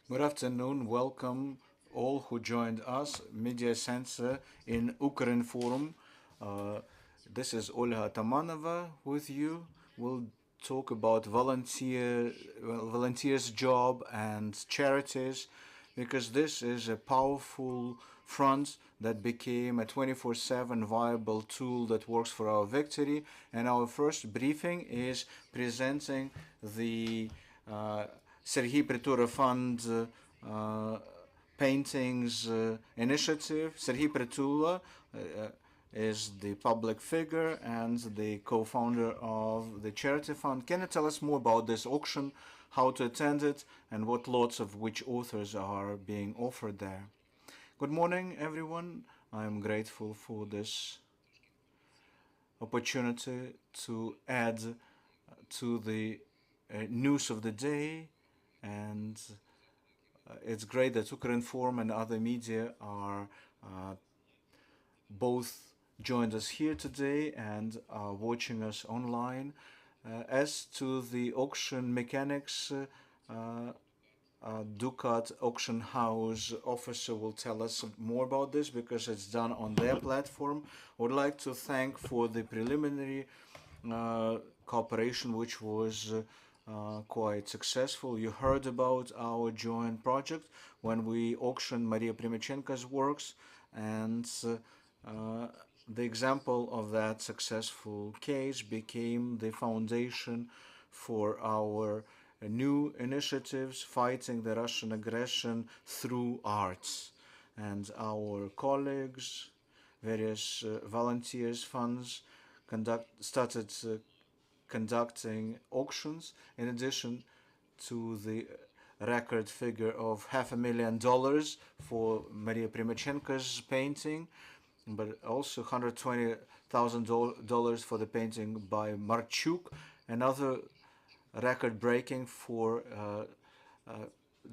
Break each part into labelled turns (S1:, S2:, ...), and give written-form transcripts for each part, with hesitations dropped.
S1: Good afternoon. Welcome all who joined us, Media Center in Ukraine Forum. Uh, this is Olga Tamanova with you. We'll talk about volunteers' job and charities, because this is a powerful front that became a 24/7 viable tool that works for our victory. And our first briefing is presenting the Serhiy Prytula Fund uh, paintings initiative. Serhiy Prytula is the public figure and the co-founder of the charity fund. Can you tell us more about this auction, how to attend it, and what lots of which authors are being offered there? Good morning, everyone. I'm grateful for this opportunity to add to the news of the day, and it's great that Ukraine Forum and other media are both joined us here today and are watching us online. As to the auction mechanics, Ducat Auction House officer will tell us more about this because it's done on their platform. I would like to thank for the preliminary cooperation, which was quite successful. You heard about our joint project when we auctioned Maria Primachenko's works, and the example of that successful case became the foundation for our new initiatives fighting the Russian aggression through arts. And our colleagues, various volunteers, funds, started conducting auctions in addition to the record figure of $500,000 for Maria Primachenko's painting, but also $120,000 for the painting by Marchuk, another record breaking for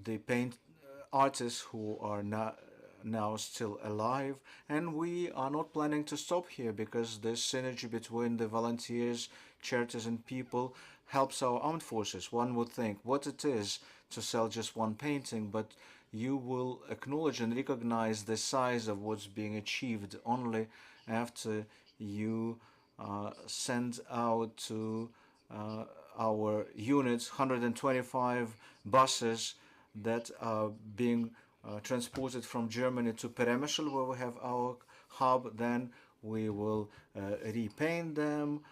S1: the paint artists who are now still alive. And we are not planning to stop here because this synergy between the volunteers, charities, and people helps our armed forces. One would think what it is to sell just one painting, but you will acknowledge and recognize the size of what's being achieved only after you send out to our units 125 buses that are being transported from Germany to Peremyshl, where we have our hub. Then we will repaint them,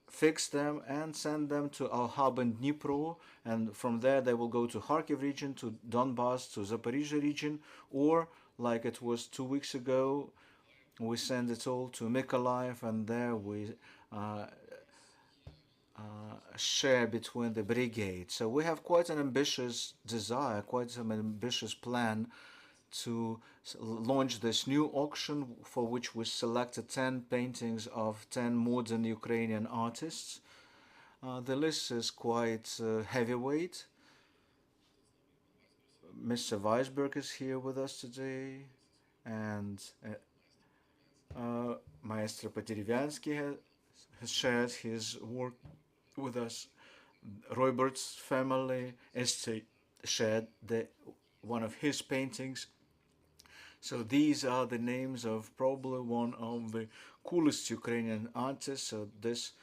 S1: fix them, and send them to our hub in Dnipro. And from there, they will go to Kharkiv region, to Donbass, to Zaporizhia region, or like it was 2 weeks ago, we send it all to Mykolaiv, and there we share between the brigades. So we have quite an ambitious desire, quite an ambitious plan to launch this new auction, for which we selected 10 paintings of 10 modern Ukrainian artists. The list is quite heavyweight. Mr. Weisberg is here with us today, and Maestro Poterevyansky has shared his work with us. Robert's family estate shared one of his paintings. So these are the names of probably one of the coolest Ukrainian artists. So this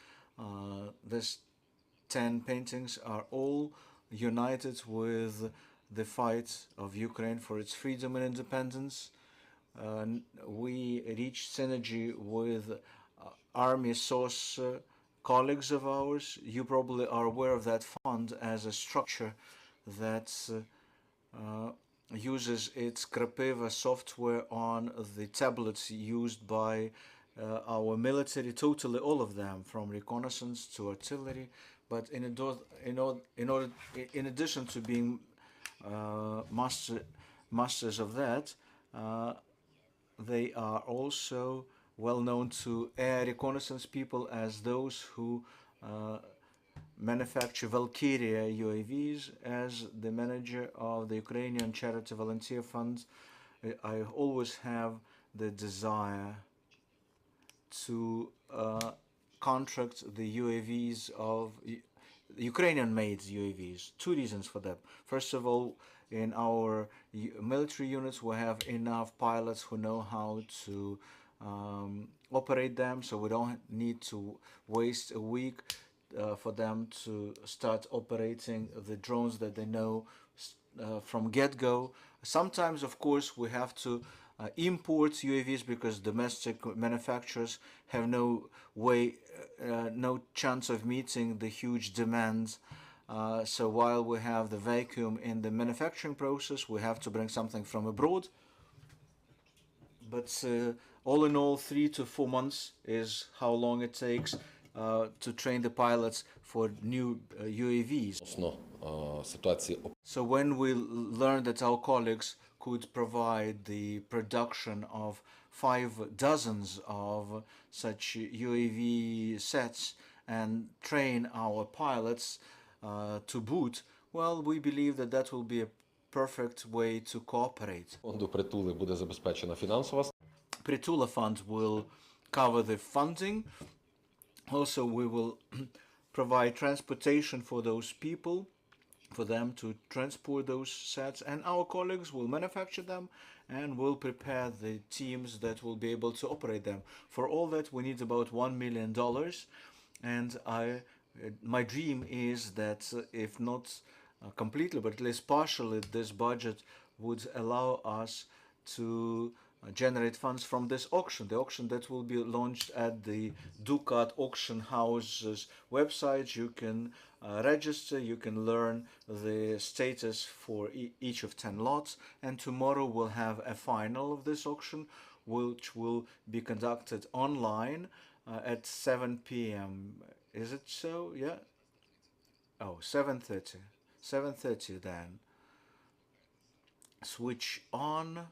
S1: 10 paintings are all united with the fight of Ukraine for its freedom and independence. We reached synergy with Army Source colleagues of ours. You probably are aware of that fund as a structure that uses its Krapiva software on the tablets used by our military, totally all of them, from reconnaissance to artillery. But in addition to being masters of that, they are also well known to air reconnaissance people as those who manufacture Valkyria UAVs. As the manager of the Ukrainian Charity Volunteer Fund, I always have the desire to contract the UAVs of Ukrainian-made UAVs. Two reasons for that. First of all, in our military units, we have enough pilots who know how to operate them, so we don't need to waste a week for them to start operating the drones that they know from get-go. Sometimes, of course, we have to import UAVs because domestic manufacturers have no way, no chance of meeting the huge demands. So while we have the vacuum in the manufacturing process, we have to bring something from abroad. But all in all, 3 to 4 months is how long it takes to train the pilots for new UAVs. So when we learned that our colleagues could provide the production of 5 dozens of such UAV sets and train our pilots to boot, well, we believe that that will be a perfect way to cooperate.
S2: Фонду Притули буде забезпечена фінансова.
S1: Prytula Fund will cover the funding. Also, we will provide transportation for those people, for them to transport those sets, and our colleagues will manufacture them and will prepare the teams that will be able to operate them. For all that, we need about $1 million, and my dream is that if not completely, but at least partially, this budget would allow us to generate funds from this auction, the auction that will be launched at the Ducat Auction House's website. You can register, you can learn the status for each of 10 lots, and tomorrow we'll have a final of this auction, which will be conducted online at 7 p.m. Is it so? Yeah? Oh, 7:30. 7:30 then. Switch on.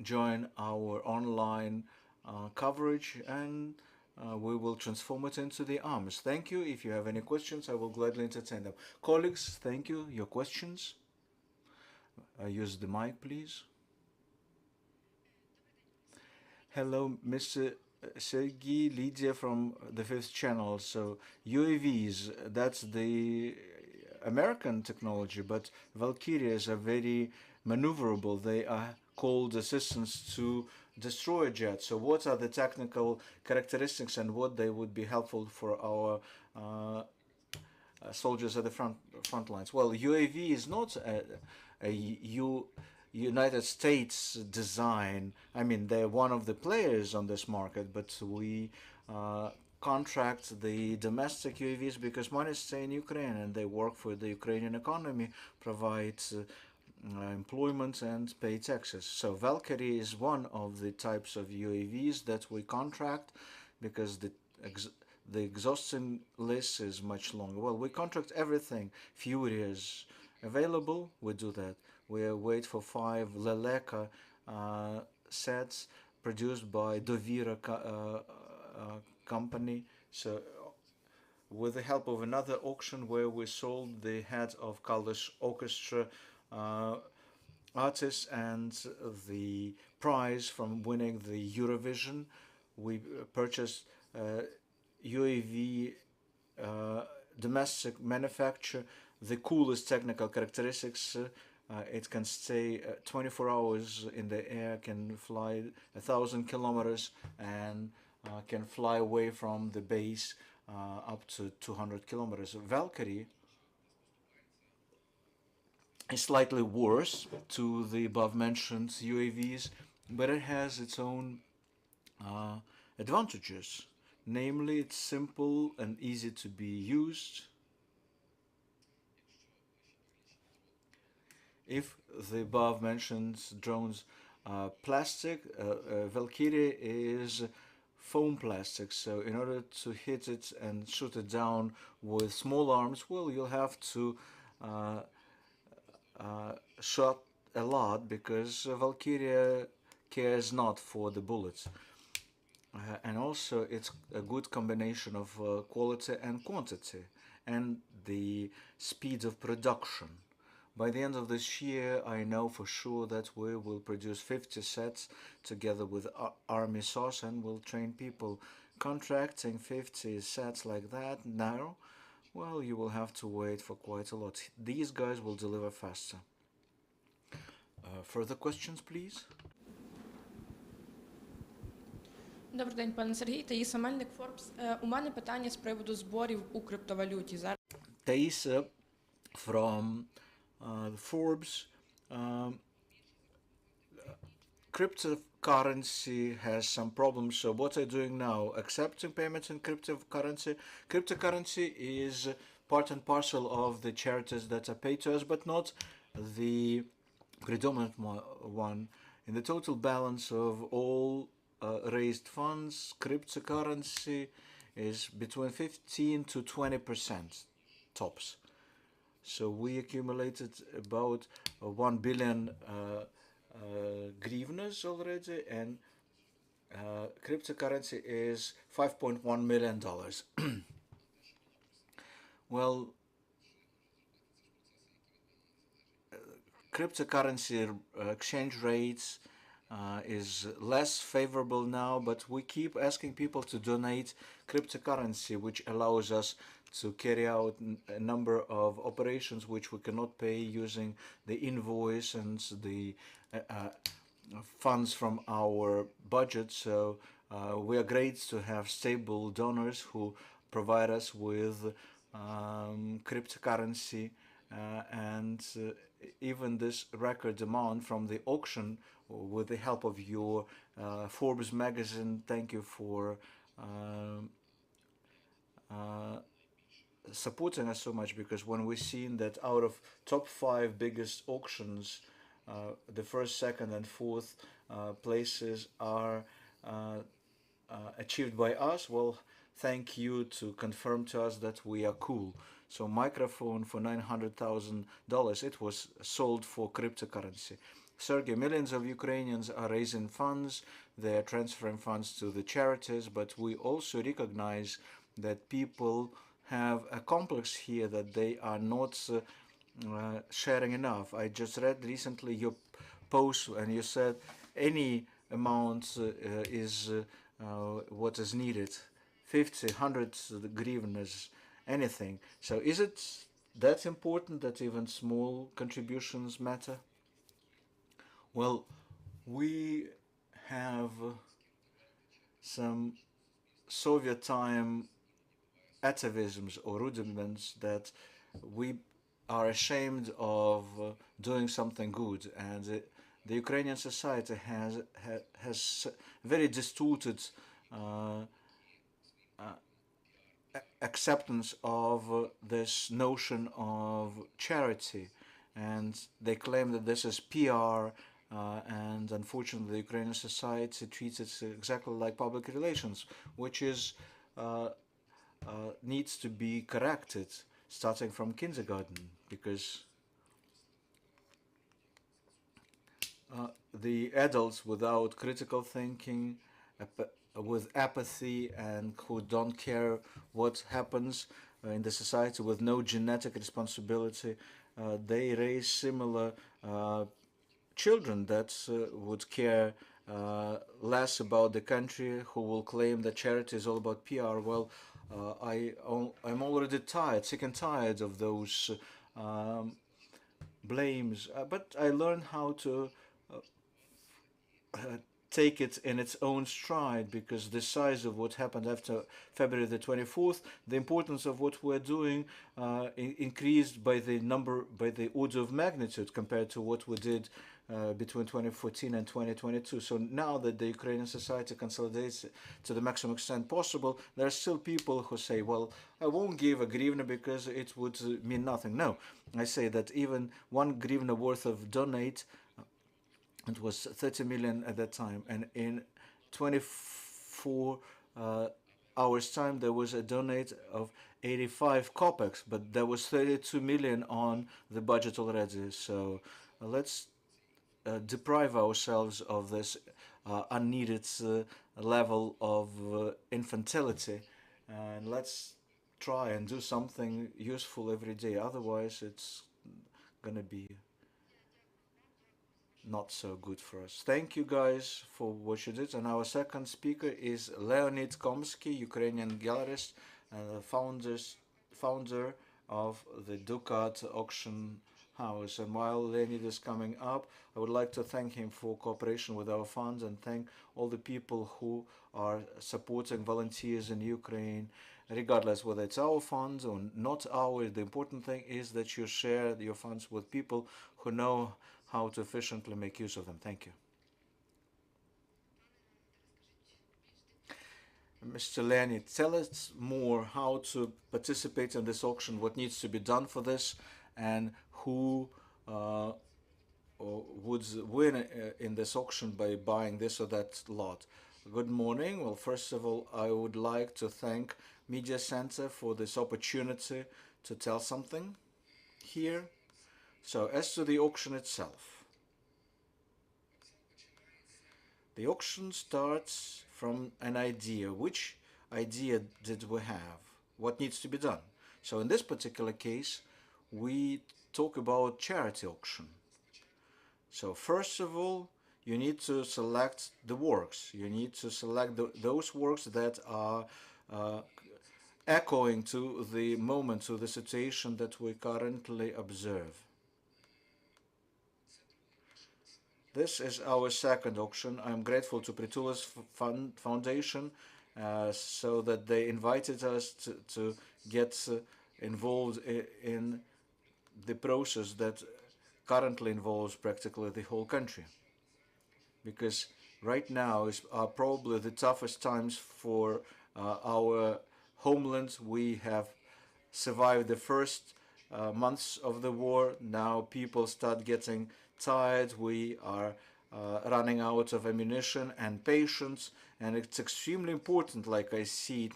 S1: Join our online coverage, and we will transform it into the arms. Thank you. If you have any questions, I will gladly entertain them. Colleagues, thank you. Your questions? Use the mic, please. Hello, Mr. Serhiy, Lydia from the Fifth Channel. So UAVs, that's the American technology, but Valkyries are very maneuverable. They are called assistants to destroyer jets. So what are the technical characteristics and what they would be helpful for our soldiers at the front lines? Well, UAV is not a United States design. I mean, they're one of the players on this market, but we contract the domestic UAVs because money stay in Ukraine and they work for the Ukrainian economy, provide employment and pay taxes. So Valkyrie is one of the types of UAVs that we contract because the exhausting list is much longer. Well, we contract everything. Fury is available, we do that. We wait for 5 Leleka sets produced by Dovira company. So with the help of another auction where we sold the head of Kalish Orchestra artist and the prize from winning the Eurovision, we purchased UAV domestic manufacture, the coolest technical characteristics. It can stay 24 hours in the air, can fly 1,000 kilometers, and can fly away from the base up to 200 kilometers. Valkyrie is slightly worse to the above-mentioned UAVs, but it has its own advantages. Namely, it's simple and easy to be used. If the above-mentioned drones are plastic, Valkyrie is foam plastic, so in order to hit it and shoot it down with small arms, well, you'll have to shot a lot because Valkyrie cares not for the bullets. And also it's a good combination of quality and quantity and the speed of production. By the end of this year, I know for sure that we will produce 50 sets together with Army SOS and will train people contracting 50 sets like that now, well, you will have to wait for quite a lot. These guys will deliver faster. Further questions, please?
S3: Добрий день, пане Сергій. Таїса Мельник, Forbes. У мене питання з приводу зборів у криптовалюті.
S1: Taisa from Forbes. Cryptocurrency has some problems. So what are you doing now? Accepting payments in cryptocurrency. Cryptocurrency is part and parcel of the charities that are paid to us, but not the predominant one. In the total balance of all raised funds, cryptocurrency is between 15 to 20% tops. So we accumulated about 1 billion grivnas already, and cryptocurrency is $5.1 million. Well, cryptocurrency exchange rates is less favorable now, but we keep asking people to donate cryptocurrency, which allows us to carry out a number of operations which we cannot pay using the invoice and the funds from our budget. So we are great to have stable donors who provide us with cryptocurrency, and even this record amount from the auction with the help of your Forbes magazine. Thank you for supporting us so much, because when we've seen that out of top 5 biggest auctions, the first, second, and fourth places are achieved by us, well, thank you to confirm to us that we are cool. So microphone for $900,000, it was sold for cryptocurrency. Serhiy, millions of Ukrainians are raising funds, they are transferring funds to the charities, but we also recognize that people have a complex here that they are not sharing enough. I just read recently your post and you said any amount is what is needed. 50, 100 grivnas, anything. So is it that important that even small contributions matter? Well, we have some Soviet time atavisms or rudiments that we are ashamed of doing something good, and the Ukrainian society has very distorted acceptance of this notion of charity, and they claim that this is PR, and unfortunately the Ukrainian society treats it exactly like public relations, which is needs to be corrected starting from kindergarten, because the adults without critical thinking, with apathy, and who don't care what happens in the society, with no genetic responsibility, they raise similar children that would care less about the country, who will claim that charity is all about PR. Well, I'm already tired, sick and tired of those blames, but I learned how to take it in its own stride, because the size of what happened after February the 24th, the importance of what we're doing increased by the order of magnitude compared to what we did between 2014 and 2022. So now that the Ukrainian society consolidates to the maximum extent possible, there are still people who say, well, I won't give a grivna because it would mean nothing. No, I say that even 1 grivna worth of donate, it was 30 million at that time, and in 24 hours time there was a donate of 85 kopecks, but there was 32 million on the budget already. So let's deprive ourselves of this unneeded level of infantility, and let's try and do something useful every day. Otherwise it's gonna be not so good for us. Thank you guys for what you did. And our second speaker is Leonid Komsky, Ukrainian gallerist and the founder of the Ducat Auction House. And while Leonid is coming up, I would like to thank him for cooperation with our funds and thank all the people who are supporting volunteers in Ukraine, regardless whether it's our funds or not ours. The important thing is that you share your funds with people who know how to efficiently make use of them. Thank you. Mr. Leonid, tell us more how to participate in this auction, what needs to be done for this, and who would win in this auction by buying this or that lot. Good morning. Well, first of all, I would like to thank Media Center for this opportunity to tell something here. So, as to the auction itself, the auction starts from an idea. Which idea did we have? What needs to be done? So, in this particular case, we talk about charity auction. So first of all, you need to select the works. You need to select those works that are echoing to the moment, to the situation that we currently observe. This is our second auction. I'm grateful to Prytula's foundation so that they invited us to get involved in the process that currently involves practically the whole country, because right now are probably the toughest times for our homeland. We have survived the first months of the war. Now people start getting tired. We are running out of ammunition and patience, and it's extremely important, like I see it,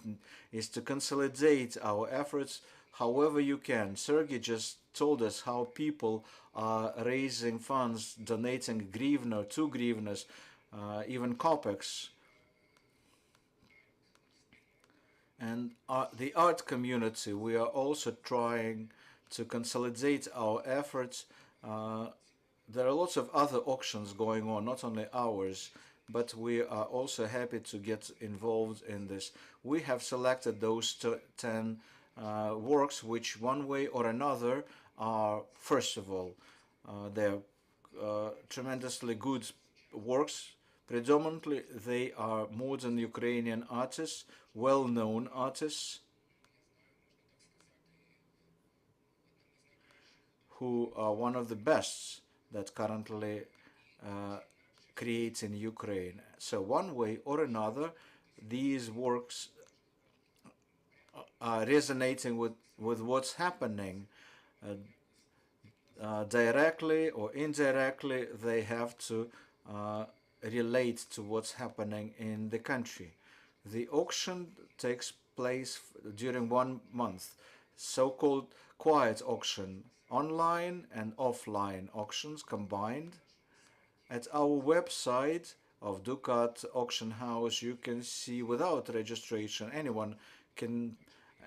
S1: is to consolidate our efforts however you can. Serhiy just told us how people are raising funds, donating hryvnia, 2 hryvnias, even kopecks. And the art community, we are also trying to consolidate our efforts. There are lots of other auctions going on, not only ours, but we are also happy to get involved in this. We have selected those 10 works which one way or another are, first of all, they're tremendously good works. Predominantly they are modern Ukrainian artists, well-known artists who are one of the best that currently creates in Ukraine. So one way or another, these works are resonating with what's happening. Directly or indirectly, they have to relate to what's happening in the country. The auction takes place during 1 month, so-called quiet auction, online and offline auctions combined. At our website of Ducat Auction House, you can see without registration, anyone can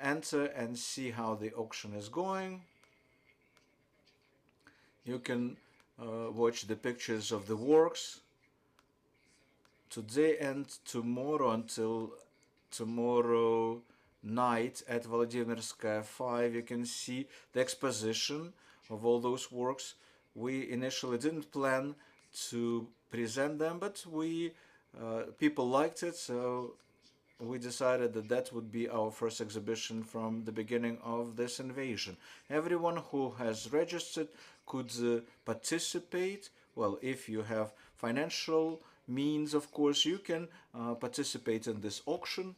S1: enter and see how the auction is going. You can watch the pictures of the works today and tomorrow until tomorrow night at Volodymyrskaya 5. You can see the exposition of all those works. We initially didn't plan to present them, but people liked it, so we decided that that would be our first exhibition from the beginning of this invasion. Everyone who has registered could participate. Well, if you have financial means, of course, you can participate in this auction.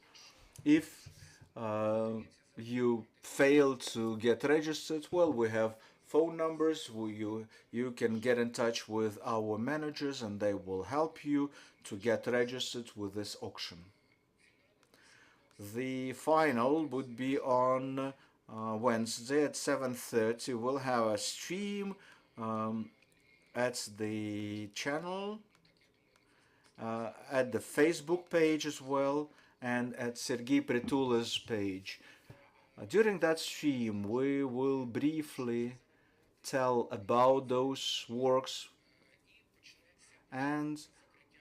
S1: If you fail to get registered, well, we have phone numbers. You can get in touch with our managers and they will help you to get registered with this auction. The final would be on Wednesday at 7:30. We'll have a stream at the channel, at the Facebook page as well, and at Serhiy Prytula's page. During that stream, we will briefly tell about those works and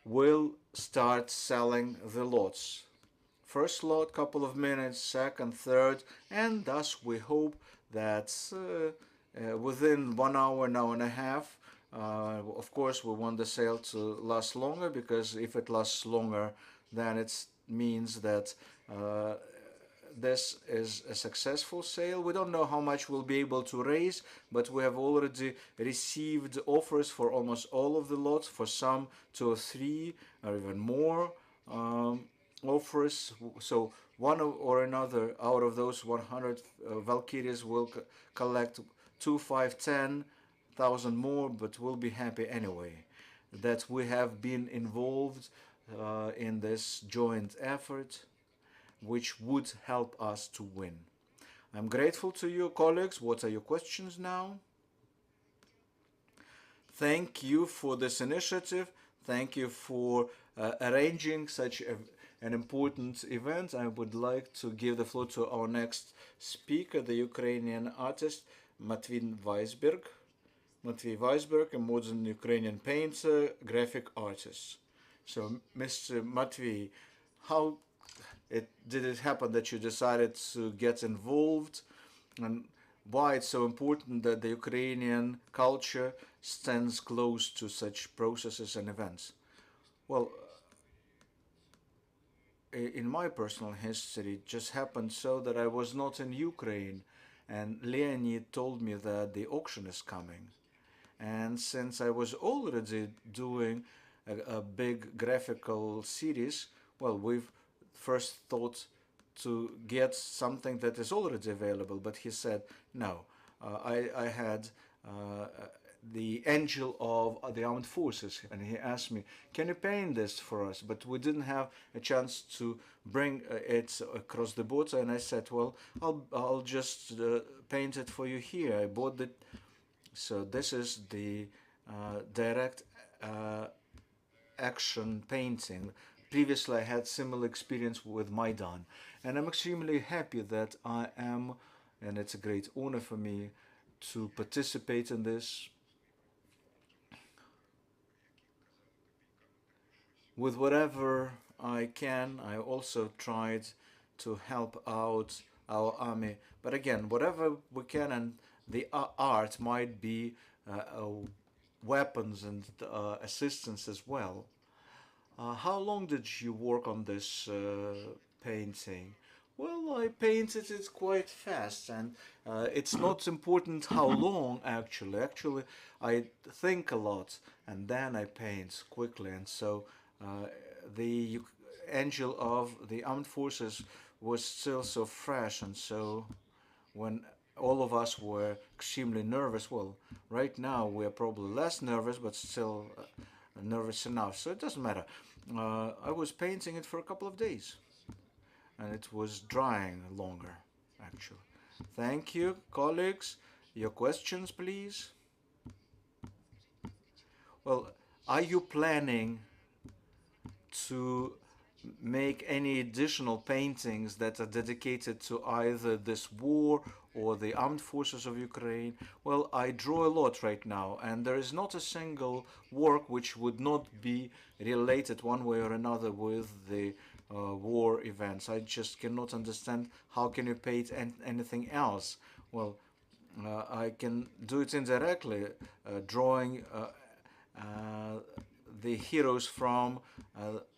S1: we'll start selling the lots. First lot, couple of minutes, second, third, and thus we hope that within 1 hour, an hour and a half, of course, we want the sale to last longer, because if it lasts longer, then it means that this is a successful sale. We don't know how much we'll be able to raise, but we have already received offers for almost all of the lots, for some 2 or 3 or even more offers. So one or another out of those 100 Valkyries will collect 2, 5, 10,000 more, but we'll be happy anyway that we have been involved in this joint effort, which would help us to win. I'm grateful to you, colleagues. What are your questions now? Thank you for this initiative. Thank you for arranging such an important event. I would like to give the floor to our next speaker, the Ukrainian artist, Matvey Weisberg, a modern Ukrainian painter, graphic artist. So, Mr. Matvey, how did it happen that you decided to get involved, and why it's so important that the Ukrainian culture stands close to such processes and events? Well, in my personal history, it just happened so that I was not in Ukraine, and Leonid told me that the auction is coming. And since I was already doing a big graphical series, well, we've first thought to get something that is already available, but he said no. I had the angel of the armed forces, and he asked me, can you paint this for us? But we didn't have a chance to bring it across the border, and I said, well, I'll just paint it for you here. I bought it. So this is the direct action painting. Previously, I had similar experience with Maidan, and I'm extremely happy that I am, and it's a great honor for me to participate in this. With whatever I can, I also tried to help out our army. But again, whatever we can, and the art might be weapons and assistance as well. How long did you work on this painting? Well, I painted it quite fast, and it's not important how long actually. Actually, I think a lot, and then I paint quickly, and so the angel of the armed forces was still so fresh, and so when all of us were extremely nervous, well, right now we're probably less nervous, but still nervous enough, so it doesn't matter. I was painting it for a couple of days, and it was drying longer, actually. Thank you, colleagues. Your questions, please. Well, are you planning to make any additional paintings that are dedicated to either this war or the armed forces of Ukraine? Well, I draw a lot right now, and there is not a single work which would not be related one way or another with the war events. I just cannot understand how can you paint anything else. Well, I can do it indirectly, drawing the heroes from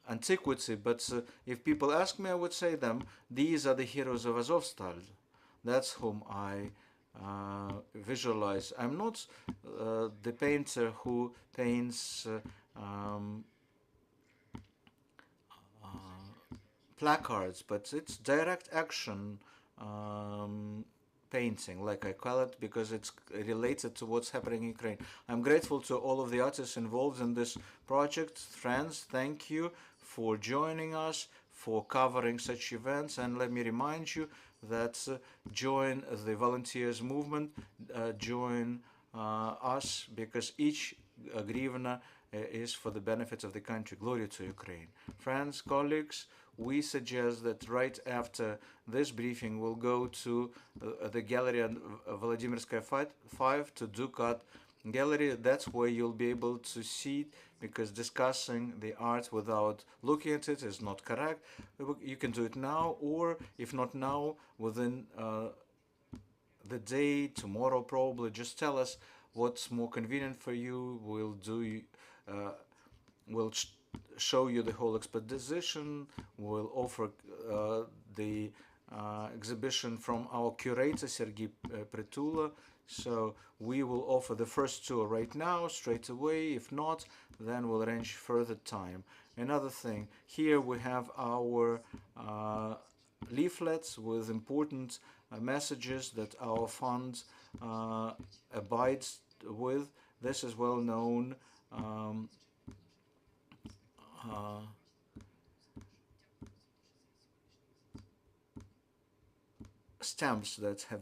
S1: antiquity, but if people ask me, I would say them, these are the heroes of Azovstal. That's whom I visualize. I'm not the painter who paints placards, but it's direct action painting, like I call it, because it's related to what's happening in Ukraine. I'm grateful to all of the artists involved in this project. Friends, thank you for joining us, for covering such events, and let me remind you that join the volunteers movement, join us, because each grivna is for the benefit of the country. Glory to Ukraine. Friends, colleagues, we suggest that right after this briefing we'll go to the gallery on Vladimirsky 5 to Ducat gallery. That's where you'll be able to see it, because discussing the art without looking at it is not correct. You can do it now, or if not now, within the day, tomorrow probably. Just tell us what's more convenient for you. We'll show you the whole exposition. We'll offer the exhibition from our curator, Serhiy Prytula. So we will offer the first tour right now, straight away. If not, then we'll arrange further time. Another thing, here we have our leaflets with important messages that our fund abides with. This is well known stamps that have